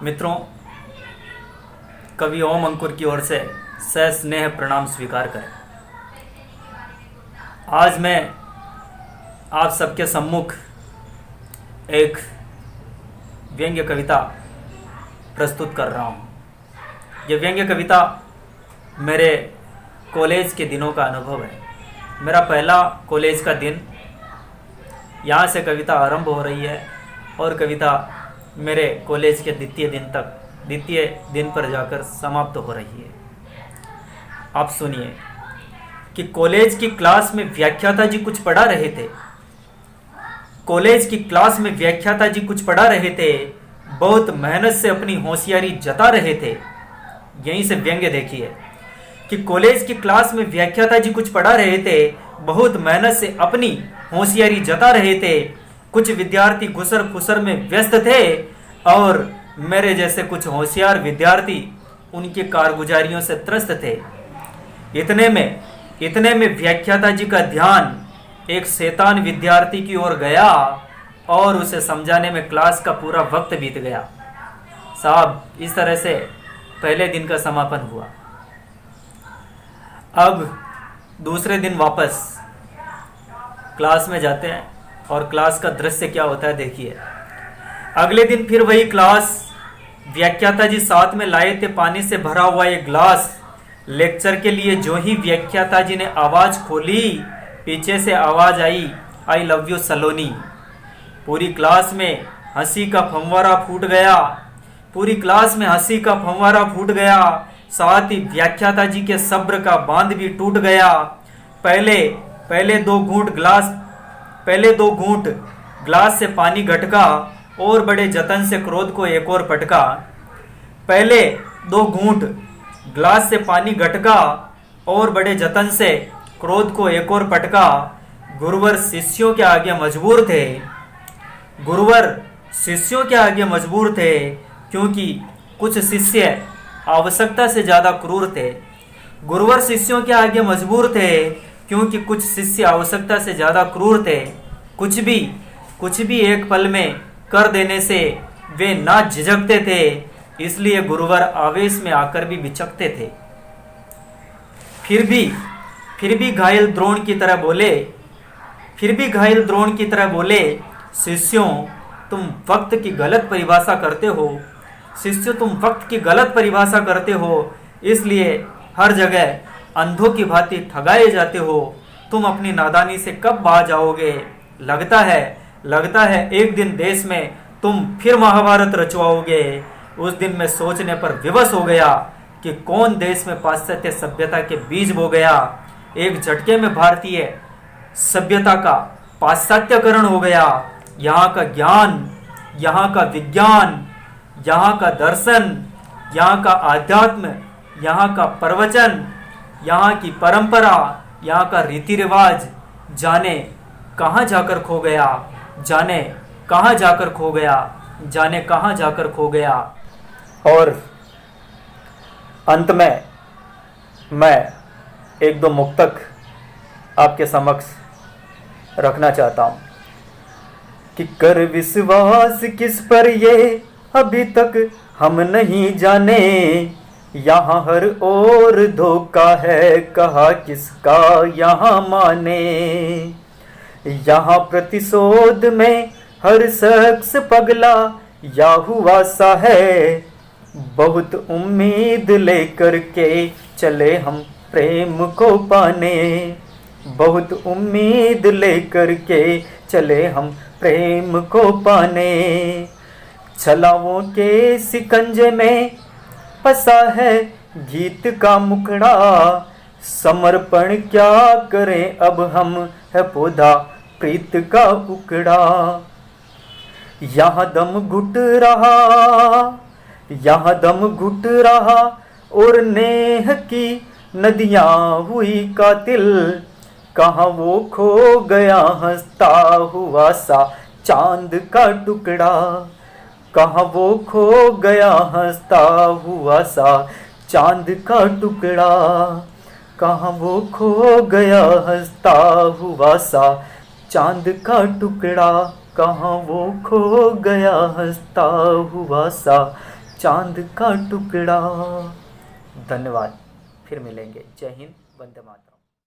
मित्रों, कवि ओम अंकुर की ओर से सस्नेह प्रणाम स्वीकार करें। आज मैं आप सबके सम्मुख एक व्यंग्य कविता प्रस्तुत कर रहा हूँ। ये व्यंग्य कविता मेरे कॉलेज के दिनों का अनुभव है। मेरा पहला कॉलेज का दिन, यहाँ से कविता आरंभ हो रही है और कविता मेरे कॉलेज के द्वितीय दिन पर जाकर समाप्त हो रही है। आप सुनिए कि कॉलेज की क्लास में व्याख्याता जी कुछ पढ़ा रहे थे। कॉलेज की क्लास में व्याख्याता जी कुछ पढ़ा रहे थे, बहुत मेहनत से अपनी होशियारी जता रहे थे। यहीं से व्यंग्य देखिए कि कॉलेज की क्लास में व्याख्याता जी कुछ पढ़ा रहे थे, बहुत मेहनत से अपनी होशियारी जता रहे थे। कुछ विद्यार्थी घुसर फुसर में व्यस्त थे और मेरे जैसे कुछ होशियार विद्यार्थी उनकी कारगुजारियों से त्रस्त थे। इतने में व्याख्याता जी का ध्यान एक शैतान विद्यार्थी की ओर गया और उसे समझाने में क्लास का पूरा वक्त बीत गया। साहब, इस तरह से पहले दिन का समापन हुआ। अब दूसरे दिन वापस क्लास में जाते हैं और क्लास का दृश्य क्या होता है देखिए। अगले दिन फिर वही क्लास। व्याख्याता जी साथ में लाए थे पानी से भरा हुआ एक ग्लास। लेक्चर के लिए जो ही व्याख्याता जी ने आवाज खोली, पीछे से आवाज आई लव यू सलोनी। पूरी क्लास में हंसी का फव्वारा फूट गया। पूरी क्लास में हंसी का फव्वारा फूट गया। साथ ही व्याख्याता जी के सब्र का बांध भी टूट गया। पहले दो घूंट ग्लास से पानी घटका और बड़े जतन से क्रोध को एक और पटका। पहले दो घूंट ग्लास से पानी घटका और बड़े जतन से क्रोध को एक और पटका। गुरुवर शिष्यों के आगे मजबूर थे क्योंकि कुछ शिष्य आवश्यकता से ज्यादा क्रूर थे। गुरुवर शिष्यों के आगे मजबूर थे क्योंकि कुछ शिष्य आवश्यकता से ज्यादा क्रूर थे। कुछ भी एक पल में कर देने से वे ना झिझकते थे, इसलिए गुरुवर आवेश में आकर भी बिचकते थे। फिर भी घायल द्रोण की तरह बोले, शिष्यों तुम वक्त की गलत परिभाषा करते हो, इसलिए हर जगह अंधों की भांति ठगाए जाते हो। तुम अपनी नादानी से कब बाज आओगे? लगता है एक दिन देश में तुम फिर महाभारत रचवाओगे। उस दिन मैं सोचने पर विवश हो गया कि कौन देश में पाश्चात्य सभ्यता के बीज बो गया। एक झटके में भारतीय सभ्यता का पाश्चात्यकरण हो गया। यहाँ का ज्ञान, यहाँ का विज्ञान, यहाँ का दर्शन, यहाँ का आध्यात्म, यहाँ का प्रवचन, यहाँ की परंपरा, यहाँ का रीति रिवाज जाने कहाँ जाकर खो गया। और अंत में मैं एक दो मुक्तक आपके समक्ष रखना चाहता हूँ कि कर विश्वास किस पर ये अभी तक हम नहीं जाने। यहाँ हर ओर धोखा है, कहा किसका यहाँ माने। यहाँ प्रतिशोध में हर शख्स पगला या हुआ सा है। बहुत उम्मीद लेकर के चले हम प्रेम को पाने। बहुत उम्मीद लेकर के चले हम प्रेम को पाने। छलावों के सिकंजे में फंसा है गीत का मुखड़ा। समर्पण क्या करें अब हम, है पौधा प्रीत का उकड़ा। यहाँ दम घुट रहा और नेह की नदियाँ हुई कातिल। कहाँ वो खो गया हंसता हुआ सा चांद का टुकड़ा। कहाँ वो खो गया हंसता हुआ सा चांद का टुकड़ा। कहाँ वो खो गया हंसता हुआ सा चांद का टुकड़ा। कहाँ वो खो गया हंसता हुआ सा चांद का टुकड़ा। धन्यवाद, फिर मिलेंगे। जय हिंद, वंदे मातरम।